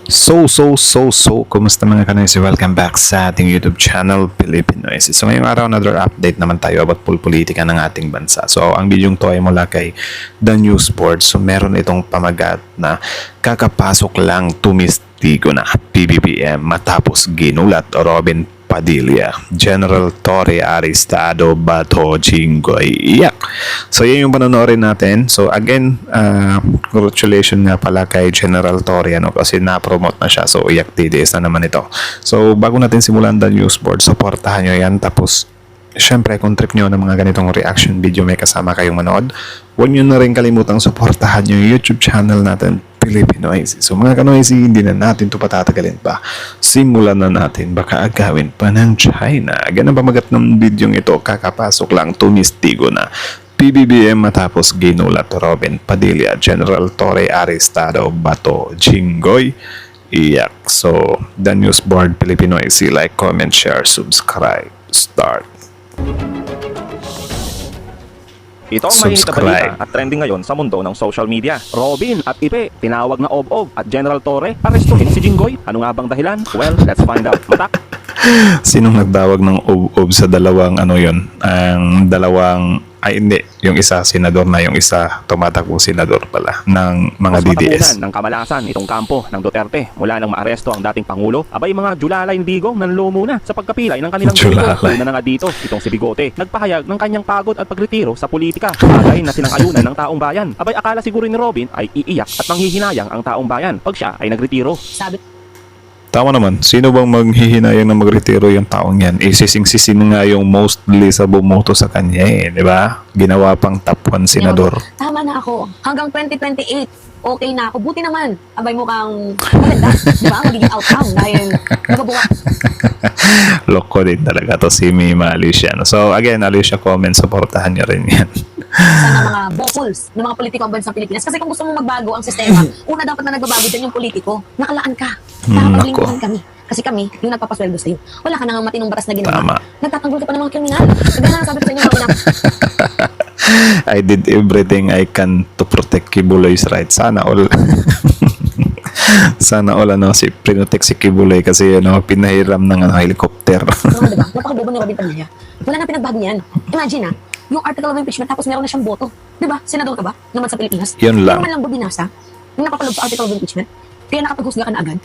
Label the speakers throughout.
Speaker 1: Kumusta mga kanoysi? Welcome back sa ating YouTube channel, Pilipinoysi. So ngayong araw, another update naman tayo about politika ng ating bansa. So ang bidyong to ay mula kay The News Board. So meron itong pamagat na kakapasok lang tumistigo na PBBM matapos ginulat Robin Padilla, General Torre Aristado, Bato, Jinggoy. Iyak! So, yan yung panonoorin natin. So, again, congratulations nga pala kay General Torre kasi na-promote na siya. So, iyak TDS na naman ito. So, bago natin simulan the news board, supportahan nyo yan. Tapos, syempre, kung trip nyo ng mga ganitong reaction video may kasama kayong manood, huwag nyo na rin kalimutang supportahan yung YouTube channel natin, Pilipinoysi. So mga kanoysi, hindi na natin ito patatagalin pa. Simulan na natin, baka agawin pa ng China. Ganang pamagat ng bidyong ito, kakapasok lang, tumistigo na PBBM matapos ginulat Robin Padilla, General Torre Aristado, Bato, Jinggoy. Iyak. So, The News Board, Pilipinoysi, like, comment, share, subscribe. Start.
Speaker 2: Ito ang mainit na balita at trending ngayon sa mundo ng social media. Robin at Ipe, tinawag na Ob-Ob at General Torre, arestuhin si Jinggoy. Ano nga bang dahilan? Well, let's find out. Matak!
Speaker 1: Sinong nagtawag ng Ob-Ob sa dalawang ang dalawang hindi, yung isa senador na, yung isa tumatakbong senador pala ng mga DDS.
Speaker 2: Ng kamalasan itong kampo ng Duterte mula nang maaresto ang dating Pangulo. Abay mga Julalay Digong nanlo muna sa pagkapilay ng kanilang grupo. Una na nga dito, itong si Bigote, nagpahayag ng kanyang pagod at pagretiro sa politika. Bagay na sinang-ayunan ng taong bayan. Abay akala siguro ni Robin ay iiyak at manghihinayang ang taong bayan pag siya ay nagretiro.
Speaker 1: Tama naman. Sino bang maghihinayang na magretiro yung taong yan? Sising-sising nga yung mostly sa bumoto sa kanya di ba? Ginawa pang top 1 senador.
Speaker 3: Tama na ako. Hanggang 2028, okay na ako. Buti naman, abay mo kang maganda. Di ba? Magiging outcome dahil magabuka.
Speaker 1: Loko din talaga to si Mima Alicia. So again, Alicia, comment, supportahan niyo rin yan.
Speaker 3: Sana mga vocals ng mga politiko ang bansang Pilipinas. Kasi kung gusto mo magbago ang sistema, una dapat na nagbabago dyan yung politiko. Nakalaan ka. Para paglingkuhan kami. Kasi kami, yung nagpapasweldo sa'yo. Wala ka nang matinong batas na ginawa.
Speaker 1: Tama.
Speaker 3: Nagtatanggol ka pa ng mga kriminal. Kaya na sabi ko sa inyo mga
Speaker 1: I did everything I can to protect Kibuloy's rights. Sana all. Sana all si protect si Kibuloy kasi pinahiram ng helicopter.
Speaker 3: Diba? Napakabobo ni Robin Padilla. Wala na pinagbago niyan. Imagine yung article of impeachment tapos meron na siyang boto. Diba? Senador ka ba? Naman sa Pilipinas.
Speaker 1: Yun lang.
Speaker 3: Hindi naman lang ba binasa? Yung nakapalog sa article of impeachment. Kaya nakapaghusga ka na agad.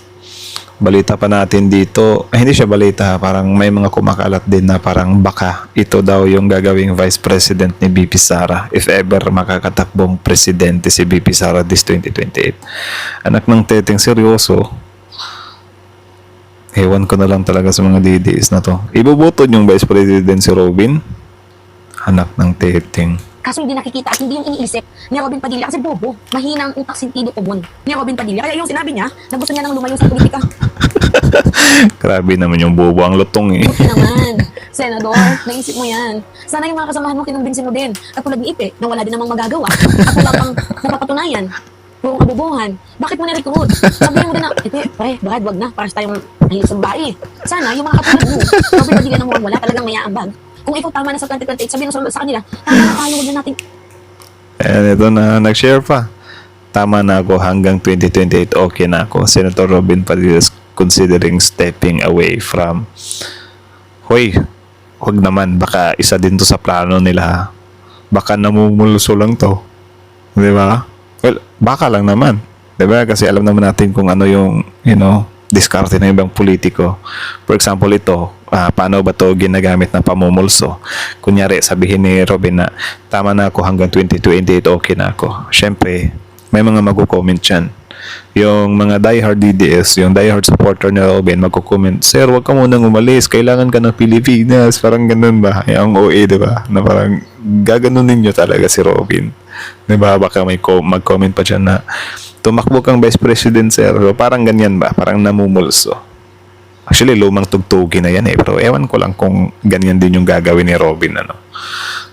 Speaker 1: Balita pa natin dito, hindi siya balita, parang may mga kumakalat din na parang baka ito daw yung gagawing vice president ni BP Sara if ever makakatakbong presidente si BP Sara this 2028. Anak ng teteng seryoso. Ewan ko na lang talaga sa mga DDS na to. Iboboto yung vice president si Robin? Anak ng teteng.
Speaker 3: Kaso hindi nakikita at hindi yung iniisip ni Robin Padilla kasi bobo. Mahinang utak sintido komon ni Robin Padilla. Kaya yung sinabi niya, na gusto niya nang lumayo sa politika.
Speaker 1: Grabe naman yung bobo, ang lutong
Speaker 3: Buti naman. Senador, naisip mo yan. Sana yung mga kasamahan mo kinumbinsin mo din. At tulad ni Ipe, na wala din namang magagawa. At wala pang napapatunayan. Puro kabubuhan. Bakit mo na-recruit? Sabihin mo din na, Ipe, pare, bakit wag na? Para sa tayong nahilig sa babae. Sana yung mga katulad mo, Robin Padilla na mukhang wala, talagang mayaambag. Kung ikaw tama na sa 2028, sabihin mo sa kanila, tama na tayo, huwag na natin.
Speaker 1: And ito na, nag-share pa. Tama na ako, hanggang 2028, okay na ako. Senator Robin Padilla is considering stepping away from... Hoy, huwag naman, baka isa din to sa plano nila. Baka namumulso lang to. Di ba? Well, baka lang naman. Di ba? Kasi alam naman natin kung ano yung, diskarte ng ibang politiko. For example, ito, paano ba to ginagamit na pamumulso? Kunyari, sabihin ni Robin na, tama na ako hanggang 2028, okay na ako. Siyempre, may mga mag-comment dyan. Yung mga diehard DDS, yung diehard supporter ni Robin, mag-comment, Sir, wag ka munang umalis, kailangan ka ng Pilipinas. Parang ganun ba? Yung OA, diba? Na parang gaganunin nyo talaga si Robin. Diba? Baka may mag-comment pa dyan na, tumakbo kang vice president, sir. So, parang ganyan ba? Parang namumulso. Actually, lumang tugtugi na yan Pero ewan ko lang kung ganyan din yung gagawin ni Robin.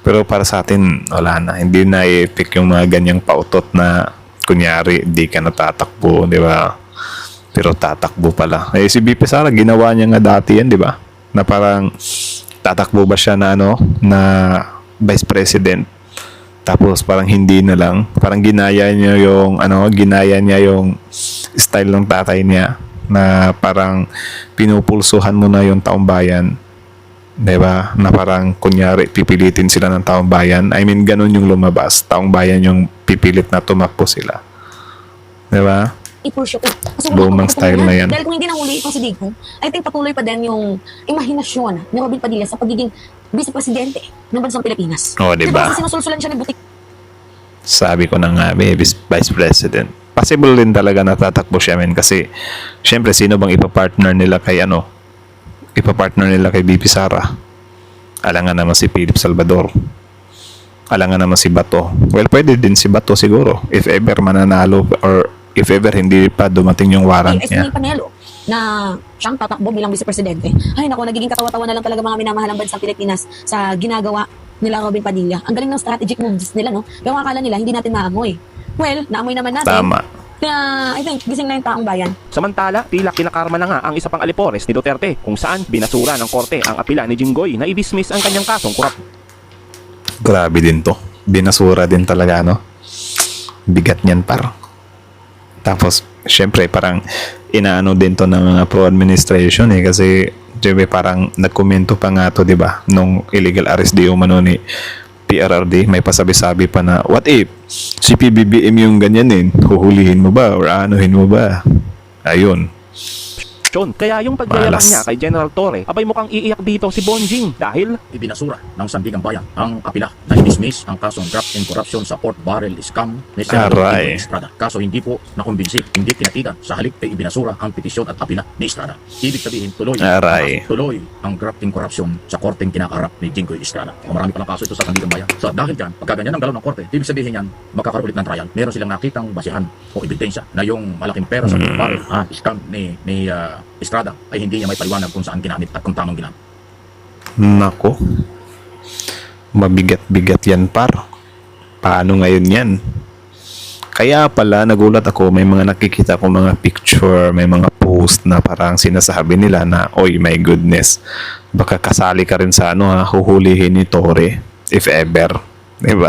Speaker 1: Pero para sa atin, wala na. Hindi na i-pick yung mga ganyang pautot na kunyari, di ka natatakbo, di ba? Pero tatakbo pala. Si BP Sara, ginawa niya nga dati yan, di ba? Na parang tatakbo ba siya na na vice president. Tapos parang hindi na lang, parang ginaya niya yung style ng tatay niya na parang pinupulsuhan mo na yung taong bayan. 'Di ba? Na parang kunyari pipilitin sila ng taong bayan. I mean, ganun yung lumabas. Taong bayan yung pipilit na tumakbo sila. 'Di ba?
Speaker 3: i-pursue ko. Kasi
Speaker 1: Lumang style na yan.
Speaker 3: Dahil kung hindi nahuli itong si Digong, I think patuloy pa din yung imahinasyon ni Robin Padilla sa pagiging vice-presidente ng bansang Pilipinas.
Speaker 1: Oo, diba?
Speaker 3: Kasi sinusulsulan siya ng butik.
Speaker 1: Sabi ko na nga, Vice President. Possible din talaga natatakbo siya, men. Kasi, syempre, sino bang ipapartner nila kay BP Sara? Alangan naman si Philip Salvador. Alangan naman si Bato. Well, pwede din si Bato siguro. If ever mananalo or if ever hindi pa dumating yung warrant
Speaker 3: Ay,
Speaker 1: niya.
Speaker 3: Panelo na siyang tatakbo bilang vice-presidente. Ay naku, nagiging katawa-tawa na lang talaga mga minamahalang bansang Pilipinas sa ginagawa nila Robin Padilla. Ang galing ng strategic moves nila, no? Pero ang akala nila, hindi natin maamoy. Well, naamoy naman natin.
Speaker 1: Tama.
Speaker 3: Kaya, I think, gising na yung taong bayan.
Speaker 2: Samantala, tila kinakarma na nga ang isa pang alipores ni Duterte kung saan binasura ng korte ang apela ni Jinggoy na i-dismiss ang kanyang kasong korap.
Speaker 1: Grabe din to. Binasura din talaga, no? Bigat niyan, par. Tapos, syempre, parang inaano din to ng mga pro-administration kasi syempre parang nagkomento pa nga to, di ba? Nung illegal arrest di umano ni PRRD, may pasabi-sabi pa na, what if si PBBM yung ganyanin? Huhulihin mo ba? Or anuhin mo ba? Ayun.
Speaker 2: Kaya yung pagyayabang
Speaker 1: Malas.
Speaker 2: niya kay General Torre, abay mukhang iiyak dito si Bonjing dahil
Speaker 4: Ibinasura ng Sandigang Bayan ang apila na i-dismiss ang kasong graft and corruption sa pork barrel scam ni Senador
Speaker 1: Aray.
Speaker 4: Jinggoy Estrada. Kaso hindi po nakumbinsi, hindi tinatigan. Sa halip ay ibinasura ang petisyon at apila ni Estrada. Ibig sabihin,
Speaker 1: Aray.
Speaker 4: tuloy ang graft and corruption sa korteng kinakaharap ni Jinggoy Estrada. O marami palang kaso ito sa Sandigang Bayan. So dahil dyan, pagkaganyan ang galaw ng korte, ibig sabihin yan, magkakaroon ulit ng trial. Meron silang nakitang basihan o ebidensya na yung malaking pera sa pork barrel scam ni Estrada ay hindi niya may paliwanag kung saan ginamit at kung tamang ginamit.
Speaker 1: Nako. Mabigat-bigat yan, par. Paano ngayon yan? Kaya pala, nagulat ako, may mga nakikita ko mga picture, may mga post na parang sinasabi nila na, oy, my goodness, baka kasali ka rin sa huhulihin ni Torre, if ever. Diba?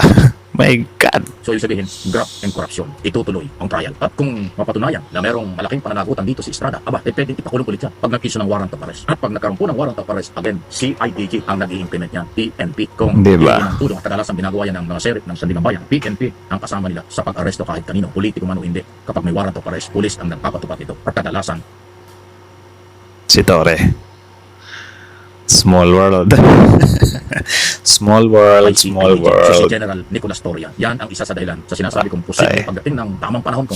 Speaker 1: My God.
Speaker 4: So yung sabihin, graft and corruption, itutuloy ang trial. At kung mapatunayan na merong malaking pananagutan dito si Estrada, pwedeng ipakulong ulit siya pag nag-issue ng warrant of arrest. At pag nagkaroon po ng warrant of arrest, again, CIDG ang nag-i-implement niya, PNP. Kung
Speaker 1: Diba?
Speaker 4: hindi ng tulong at kadalasan ginagawa yan ng mga sheriff ng Sandigang Bayan, PNP ang kasama nila sa pag-aresto kahit kanino, politiko man o hindi. Kapag may warrant of arrest, pulis ang nagpapatupad nito. At kadalasan,
Speaker 1: Si Torre. Small world. Small world,
Speaker 4: ICIDG.
Speaker 1: small
Speaker 4: So si
Speaker 1: world.
Speaker 4: General Nicolas Torre, yan ang isa sa dahilan sa sinasabi kong posible
Speaker 1: Ay.
Speaker 4: pagdating ng tamang panahon ko.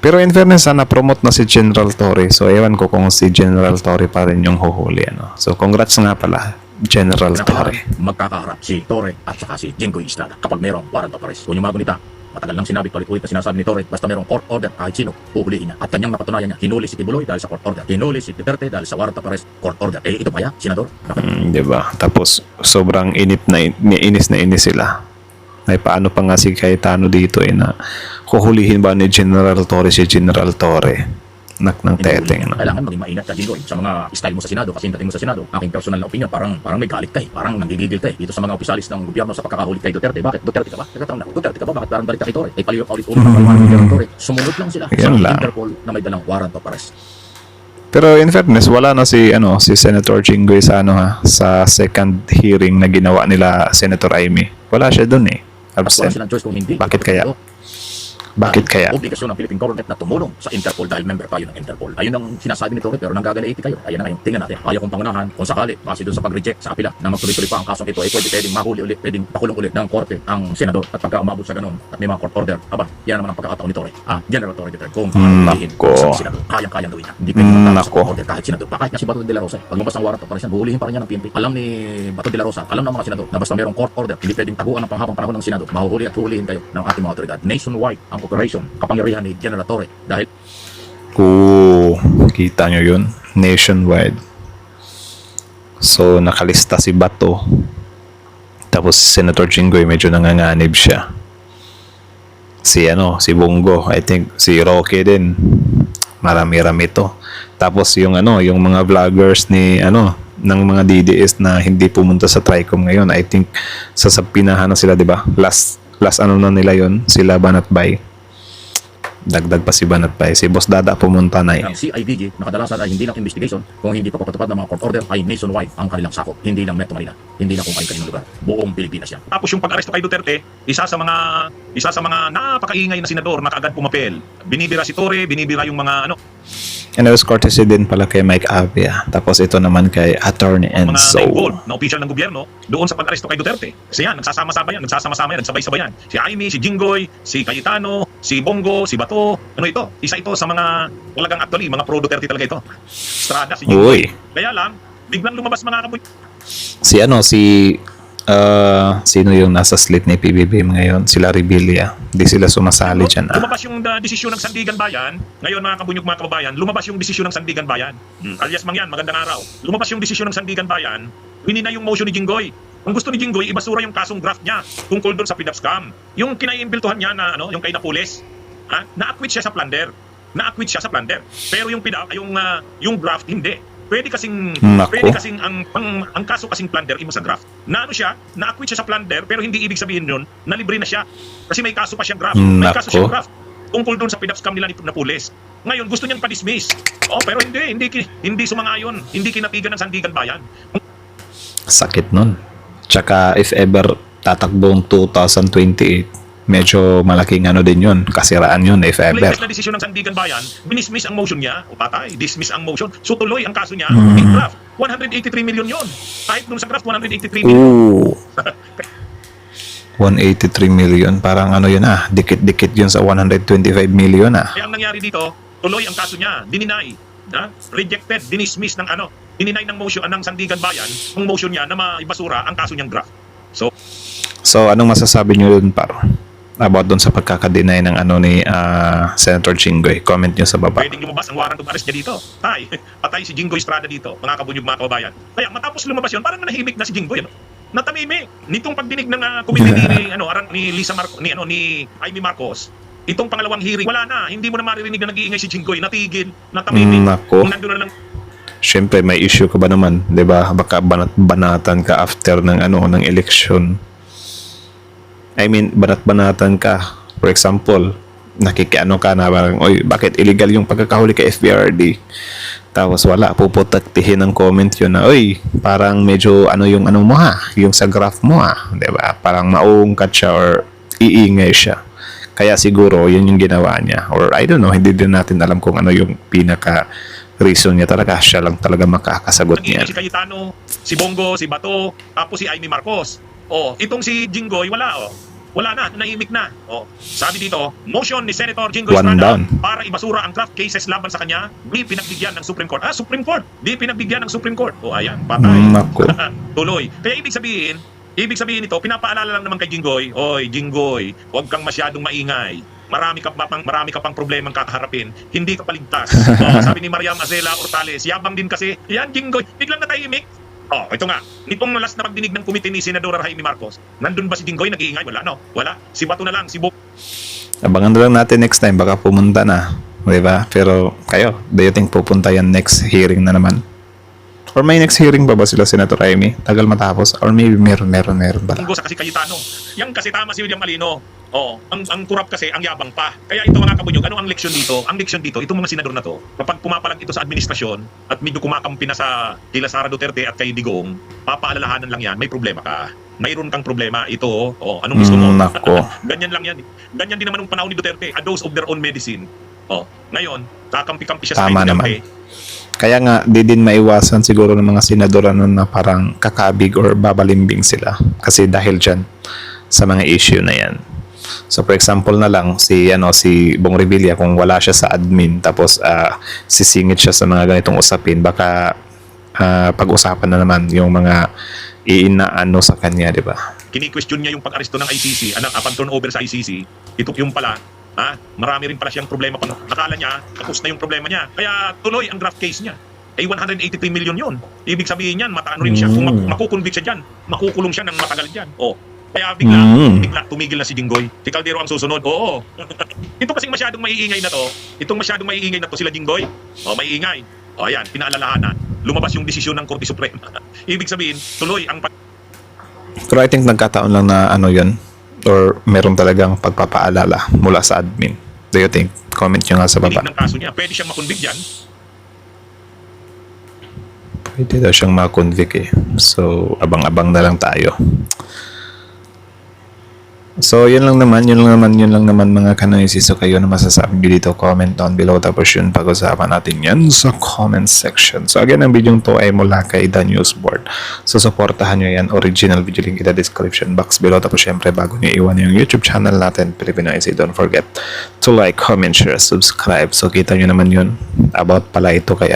Speaker 1: Pero in fairness, na-promote na si General Torre. So, ewan ko kung si General Torre pa rin yung huhuli. So, congrats nga pala, General Torre.
Speaker 4: Magkakaharap si Torre at saka si Jinggoy Estrada kapag merong warrant of arrest. Kung yung mga gunita, matagal lang sinabi, palit-ulit na sinasabi ni Torre, basta merong court order kahit sino, huhulihin niya. At kanyang napatunayan niya, hinuli si Tibuloy dahil sa court order, hinuli si Duterte dahil sa warrant of arrest, court order. Ito ba ya, Senador?
Speaker 1: Diba? Tapos, sobrang inis na inis sila. Ay, paano pa nga si Cayetano dito na huhulihin ba ni General Torre si General Torre? Nak ng teteng. No?
Speaker 4: Kailangan maging maingat ka, Jinggoy, sa mga style mo sa Senado, kasi dating mo sa Senado, aking personal na opinion, parang may galit ka parang nanggigigil ka dito sa mga opisyalis ng gobyerno sa pagkakahuli kay Duterte. Bakit? Duterte ka ba? Nagkataon na, Duterte ka ba? Bakit parang galit ka kay Torre? Paliw pa ulit-ulit ang paliwanag ni General Torre. Sumunod lang sila
Speaker 1: Yan
Speaker 4: sa
Speaker 1: lang.
Speaker 4: Interpol na may dalang warrant of arrest.
Speaker 1: Pero in fairness, wala na si Senator Jinggoy sa sa second hearing na ginawa nila Senator Amy. Wala siya doon eh.
Speaker 4: At wala
Speaker 1: Absent.
Speaker 4: silang choice kung hindi.
Speaker 1: Bakit kaya? Bakit kaya?
Speaker 4: Obligasyon ng Philippine government na tumulong sa Interpol dahil member tayo ng Interpol. Ayun ang sinasabi ni Torre, pero nanggagalaiti kayo. Ayan na ngayon, tingnan natin. Ayaw kong pangunahan kung sakali, base doon sa pag-reject sa apila na magtuloy-tuloy pa ang kasong ito, pwedeng mahuli ulit, pwedeng pakulong ulit ng korte ang senador. At pagka umabot sa ganun at may mga court order, yan naman ang pagkakataon ni Torre. General Torre Duterte, kung papahulihin
Speaker 1: Nako.
Speaker 4: isang senador, kayang-kayang gawin niya. Hindi pwedeng magtapos sa
Speaker 1: Nako.
Speaker 4: court order kahit senador. Kahit nga si Bato de la Rosa, pag lumabas ang warrant of arrest, huhulihin pa rin niya ng PNP. Alam ni Bato de la Rosa, alam ng mga senador na basta mayroong court order, hindi pwedeng taguan ng panghabang panahon ng senador. Mahuhuli at huhulihin kayo ng ating mga otoridad. Nationwide ang operation, kapangyarihan ni General Torre dahil
Speaker 1: Kita nyo yun? Nationwide. So, nakalista si Bato. Tapos, si Senator Jinggoy, medyo nanganganib siya. Si Bongo, I think, si Roque din. Marami-rami to. Tapos, yung mga vloggers ng mga DDS na hindi pumunta sa TRICOM ngayon, I think, sasapinahan na sila, di ba? Last Plus ano na nila yon, sila Banatbay. Dagdag pa si Banatbay. Si Boss Dada pumunta na
Speaker 4: Ang CIDG na kadalasan ay hindi lang investigation, kung hindi pa papatupad ng mga court order ay nationwide ang kanilang sakop. Hindi lang Metro Manila, hindi lang kung kayo lugar. Buong Pilipinas yan.
Speaker 5: Tapos yung pag-aresto kay Duterte, isa sa mga napakaingay na senador na kaagad pumapel. Binibira si Torre, binibira yung mga
Speaker 1: And it was courtesy din pala kay Mike Avia. Tapos ito naman kay Attorney
Speaker 5: mga
Speaker 1: Enzo.
Speaker 5: na-involved na opisyal ng gobyerno doon sa pag-aresto kay Duterte. Kasi yan, nagsasama-sama yan, nagsabay-sabay yan. Si Aimee, si Jinggoy, si Cayetano, si Bongo, si Bato. Ano ito? Isa ito sa mga talagang actually, mga pro-Duterte talaga ito. Estrada, si Jinggoy.
Speaker 1: Uy,
Speaker 5: Kaya lang, biglang lumabas mga kaboy.
Speaker 1: sino yung nasa slate ni PBBM ngayon? Sila Rebilla. Di sila sumasali dyan.
Speaker 5: Lumabas yung desisyon ng Sandigan Bayan. Ngayon mga kabunyog mga kababayan, lumabas yung desisyon ng Sandigan Bayan. Alias Mangyan, magandang araw. Lumabas yung desisyon ng Sandigan Bayan. Hinina yung motion ni Jinggoy. Ang gusto ni Jinggoy, ibasura yung kasong draft niya tungkol doon sa PDAP scam. Yung kinaiimbeltuhan niya na yung kay Napoles, na-acquit siya sa plunder. Pero yung PDAP, yung draft hindi. Pwede kasing ang kaso kasing plunder imo sa draft. Na-acquit siya sa plunder pero hindi ibig sabihin nun na libre na siya. Kasi may kaso pa siyang draft. May kaso siyang draft tungkol doon sa PDAP scam nila ni Napoles. Ngayon gusto niyang pa-dismiss. Pero hindi sumang-ayon, hindi kinatigan ng Sandigan Bayan.
Speaker 1: Sakit nun. Tsaka if ever tatakbong 2028, medyo malaking ano din yun. Kasiraan yun if ever.
Speaker 5: Latest na desisyon ng Sandigan Bayan, binismiss ang motion niya, dismiss ang motion. So tuloy ang kaso niya, in draft. 183 million yon. Kahit dun sa draft, 183 million.
Speaker 1: Ooh. 183 million. Parang ano yun dikit-dikit yun sa 125 million
Speaker 5: Kaya ang nangyari dito, tuloy ang kaso niya, dininay, rejected, dinismiss ng dininay ng motion ng Sandigan Bayan, ang motion niya na maibasura ang kaso niyang draft.
Speaker 1: So anong masasabi niyo dun par? About dun sa pagkakadeny ng ni Senator Jinggoy. Comment niyo sa baba.
Speaker 5: Pwedeng lumabas ang warrant of arrest niya dito. Patay si Jinggoy Estrada dito, mga kabunyog mga kababayan. Kaya matapos lumabas yun, parang nanahimik na si Jinggoy. Natamimi. Nitong pagdinig ng committee ni Lisa ni Aimee Marcos, itong pangalawang hearing, wala na. Hindi mo na maririnig na nag-iingay si Jinggoy. Natigil, natamimi.
Speaker 1: Nako.
Speaker 5: Nandun na lang.
Speaker 1: Siyempre may issue ka ba naman, 'di ba? Baka banatan ka after ng ng election. I mean, banat-banatan ka. For example, nakikiano ka na parang, oy, bakit illegal yung pagkakahuli kay FBRD? Tapos wala, puputaktihin ng comment yun na, oy, parang medyo yung mo yung sa graph mo 'di ba? Parang mauungkat siya or iingay siya. Kaya siguro yun yung ginawa niya. Or I don't know, hindi din natin alam kung ano yung pinaka reason niya talaga. Siya lang talaga makakasagot niya.
Speaker 5: Si Cayetano, si Bongo, si Bato, tapos si Aimee Marcos. Itong si Jinggoy, wala na, naimik na. Sabi dito, motion ni Senator Jinggoy
Speaker 1: One
Speaker 5: Estrada
Speaker 1: down.
Speaker 5: para ibasura ang draft cases laban sa kanya, di pinagbigyan ng Supreme Court. Supreme Court! Di pinagbigyan ng Supreme Court. Ayan, patay.
Speaker 1: Nako.
Speaker 5: Tuloy. Kaya ibig sabihin ito, pinapaalala lang naman kay Jinggoy, oy, Jinggoy, huwag kang masyadong maingay. Marami ka pang problemang kakaharapin. Hindi ka paligtas. Sabi ni Mariam Azela Ortales, yabang din kasi. Yan, Jinggoy, biglang natahimik. Ito nga. Nitong last na pagdinig ng komite ni Senador Jaime Marcos, nandun ba si Jinggoy nag-iingay? Wala, no? Wala. Si Bato na lang, si Bo.
Speaker 1: Abangan na lang natin next time, baka pumunta na. Diba? Pero kayo, do you think pupunta yan next hearing na naman? Or may next hearing ba sila Senator Jaime? Tagal matapos? Or maybe meron ba?
Speaker 5: Bongo sa kasi Cayetano. Yang kasi tama si William Malino. Ang kurap kasi, ang yabang pa. Kaya ito mga kabunyog, ano ang leksyon dito? Ang leksyon dito, itong mga senador na to, kapag pumapalag ito sa administrasyon at medyo kumakampi na sa kila Sara Duterte at kay Digong, papaalalahanan lang yan, may problema ka. Mayroon kang problema, ito, anong gusto mo?
Speaker 1: Nako.
Speaker 5: Ganyan lang yan. Ganyan din naman ng panahon ni Duterte, a dose of their own medicine. Ngayon, kakampi-kampi siya sa
Speaker 1: Tama
Speaker 5: kay Duterte.
Speaker 1: naman. Kaya nga, di din maiwasan siguro ng mga senador na parang kakabig or babalimbing sila. Kasi dahil dyan, sa mga issue na yan. So for example na lang, si Bong Revilla, kung wala siya sa admin, tapos sisingit siya sa mga ganitong usapin, baka pag-usapan na naman yung mga iinaano sa kanya, di ba?
Speaker 5: Kini-question niya yung pag-aresto ng ICC, pag-turnover sa ICC, ito yung pala, marami rin pala siyang problema pa. Nakala niya, tapos na yung problema niya. Kaya tuloy ang draft case niya. 183 million yun. Ibig sabihin yan, mataano rin siya. Kung makukonvict siya dyan, makukulong siya ng matagal dyan. Kaya bigla tumigil na si Jinggoy. Si Caldero ang susunod. Ito kasing masyadong maiingay na to. Itong masyadong maiingay na to sila Jinggoy. Maiingay. Ayan, pinaalalahanan. Lumabas yung desisyon ng Korte Suprema. Ibig sabihin, tuloy ang
Speaker 1: Pero I think nagkataon lang na yun. or meron talagang pagpapaalala mula sa admin? Do you think? Comment nyo nga sa
Speaker 5: Tinig
Speaker 1: baba.
Speaker 5: ng kaso niya, pwede siyang makonvict dyan.
Speaker 1: Pwede daw siyang ma-convict eh. So, abang-abang na lang tayo. So, yun lang naman mga kanoisis. So, kayo na masasabi nyo dito, comment down below. Tapos yun, pag-usapan natin yan sa comment section. So, again, ang video to ay mula kay The Newsboard. So, supportahan nyo yan. Original video link in the description box below. Tapos, syempre, bago nyo iwan yung YouTube channel natin, Filipino IC, don't forget to like, comment, share, subscribe. So, kita nyo naman yun. About pala ito kay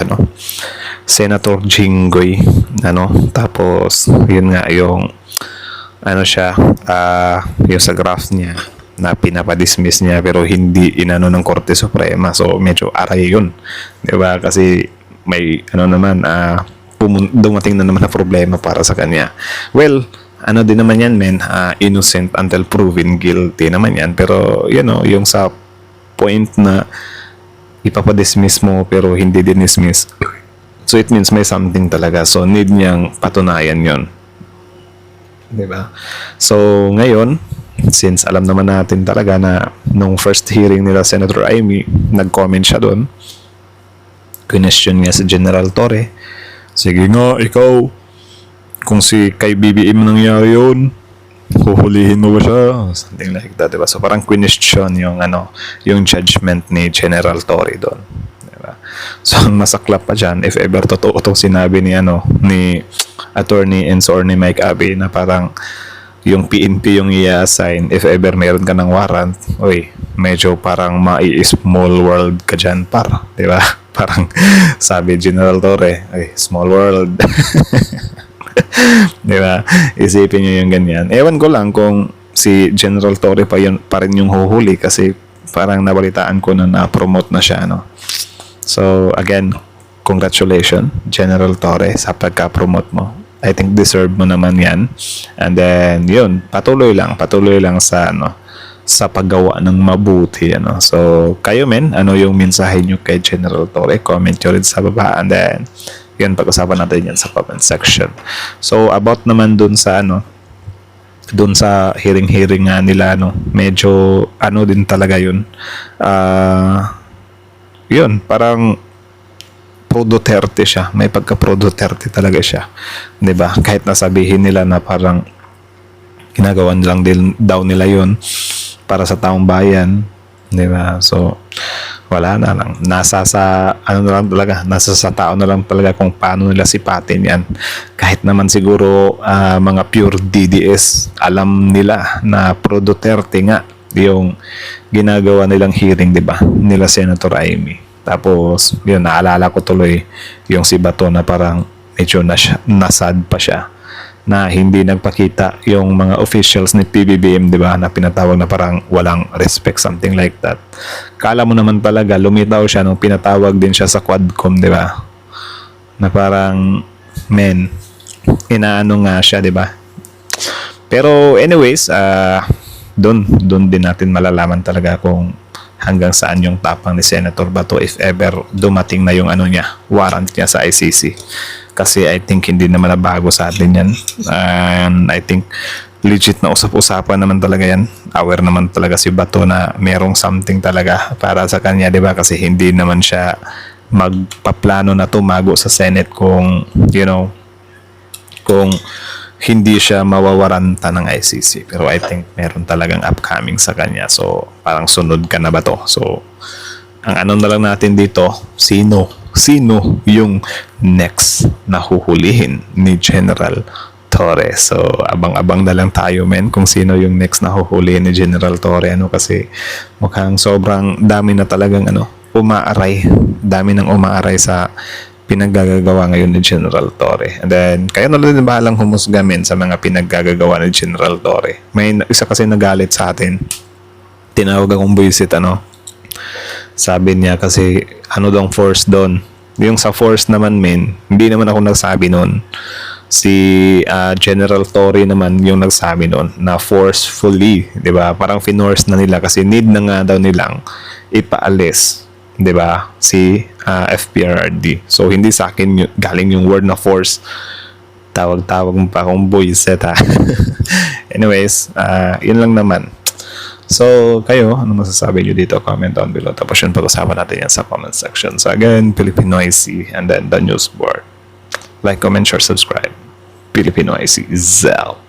Speaker 1: Senator Jinggoy. Tapos, yun nga yung siya, yung sa graph niya na pinapadismiss niya pero hindi inano ng Korte Suprema. So, medyo aray yun. Diba? Kasi may, dumating na naman na problema para sa kanya. Well, din naman yan, innocent until proven guilty naman yan. Pero, yung sa point na ipapadismiss mo pero hindi dinismiss. So, it means may something talaga. So, need niyang patunayan yon. Diba? So, ngayon, since alam naman natin talaga na nung first hearing nila Senator Amy, nag-comment siya doon. Question niya si General Torre, sige nga, ikaw, kung si kay BBM nangyari yun, huhulihin mo ba siya? Something like that, diba? So, parang question yung judgment ni General Torre doon. Diba? So, ang masaklap pa dyan, if ever totoo itong sinabi ni Attorney Enzo or ni Mike Abe na parang yung PNP yung i-assign if ever meron ka ng warrant, medyo parang small world ka dyan, di ba? Parang sabi General Torre, small world. Di ba? Isipin nyo yung ganyan. Ewan ko lang kung si General Torre pa rin yung huhuli kasi parang nabalitaan ko na na-promote na siya, So, again, congratulations, General Torre, sa pagka-promote mo. I think deserve mo naman yan. And then, yun, patuloy lang sa, sa paggawa ng mabuti, So, kayo, ano yung mensahe nyo kay General Torre? Comment nyo rin sa baba. And then, yun, pag-usapan natin yan sa comment section. So, about naman dun sa, dun sa hearing nga nila, medyo, din talaga yun. Yun, parang pro Duterte siya. May pagka-pro Duterte talaga siya. 'Di ba? Kahit nasabihin nila na parang ginagawa lang din daw nila 'yun para sa taong bayan, 'di ba? So wala na lang. Nasa sa nasa sa tao na lang talaga kung paano nila sipatin 'yan. Kahit naman siguro mga pure DDS, alam nila na pro Duterte nga yung ginagawa nilang hearing, 'di ba? Nila Senator Amy. Tapos, yun, naalala ko tuloy yung si Bato na parang medyo nasad pa siya na hindi nagpakita yung mga officials ni PBBM, di ba, na pinatawag na parang walang respect, something like that. Kala mo naman talaga, lumitaw siya nung pinatawag din siya sa Quadcom, di ba? Na parang, inaano nga siya, di ba? Pero anyways, doon din natin malalaman talaga kung hanggang saan yung tapang ni Senator Bato if ever dumating na yung warrant niya sa ICC. Kasi I think hindi naman nabago sa atin yan. And I think legit na usap-usapan naman talaga yan. Aware naman talaga si Bato na merong something talaga para sa kanya, di ba? Kasi hindi naman siya magpaplano na tumago sa Senate kung, kung hindi siya mawawaranta ng ICC. Pero I think meron talagang upcoming sa kanya. So, parang sunod ka na ba to? So, ang na lang natin dito, sino yung next na huhulihin ni General Torre. So, abang-abang na lang tayo, kung sino yung next na huhulihin ni General Torre. Kasi mukhang sobrang dami na talagang umaaray. Dami nang umaaray sa pinaggagawa ngayon ni General Torre. And then, kayo na lang bahalang humusga sa mga pinaggagawa ni General Torre. May isa kasi nagalit sa atin. Tinawag akong buisit, sabi niya kasi, daw force doon. Yung sa force naman, hindi naman ako nagsabi noon. Si General Torre naman yung nagsabi noon na forcefully, di ba? Parang finorce na nila kasi need na nga daw nilang ipaalis, di ba? Si FPRRD. So, hindi sa akin galing yung word na force. Tawag-tawag mo pa akong buisit, ha? Anyways, yun lang naman. So, kayo, ano masasabi nyo dito? Comment down below. Tapos yun, pag-usapan natin yan sa comment section. So again, Pilipinoicy and then the news board. Like, comment, share, subscribe. Pilipinoicy, Zell.